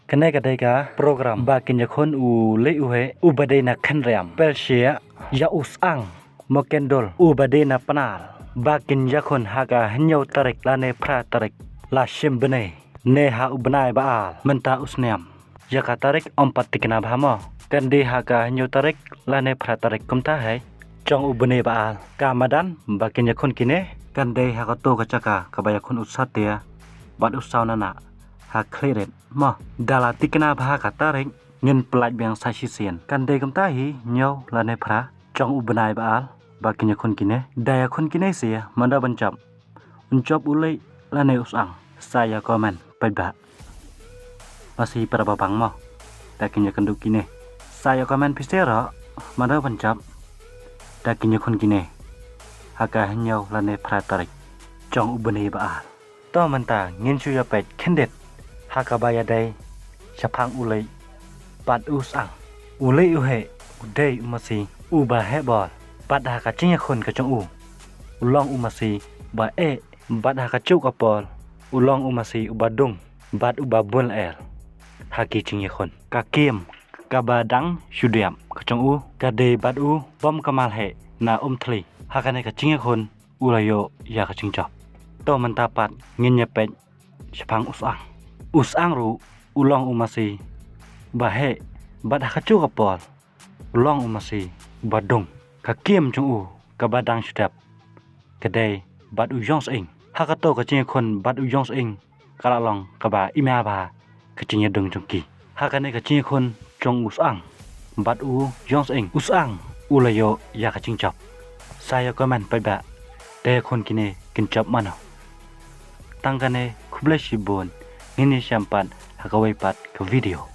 kene kadeka program bakin yakon u le uhe u badena khanriam Persia ya usang Mookyndur u badena panal bakin yakon haga hnyau tarik lane pra tarik la shim Bnai ne ha u Bnai baal menta usniam yaka tarik ompat tikna bhamo kandi haga hnyau tarik lane pra tarik kumta hai trong u Bnai baal kamadan bakin yakon kine kandi haga to kachaka kabayakon usatia bad usau nana ha Khliehrait mo dala tikna bha ka tarik ngin plaj bang sasisian kande kamta hi nyau lane phra trong u Bnai baal bakin yakon kine daya kon kine sia manda bancap uncap ulai lane usang saya komen pada masih para babang mo dakinya kenduk kine saya komen pisera manda bancap dakinya kon kine haka nyau lane phra tarik trong u Bnai baal to manta ngin suya pet kendet haka baya dai chapang ulai bad usang ulai uhe udai umasi uba hebol bad haka chinya khon ka chong u ulong umasi ba e bad haka chuk apol ulong umasi ubadung bad ubabul el haki chinya khon ka kiem ka badang syudiam ka chong u ka de bad u bom kamal he na thli haka ne ka chinya khon ulayo ya ka chingchop to mantapat ngin nyepet chapang usang ru ulong umasi bahe bad hakachu kapol ulong umasi badung kakiem chung u kabadang syudap kedai bad uyong ing hakato kacing kon bad uyong ing kalalong kaba imya ba kacing dung chungki hakane kacing kon chung usang bad u yong ing usang ulayo ya kacing chop saya komen pada de kon kine kinchop mano tangkane kubleshibun ini sampan hakawai pat ke video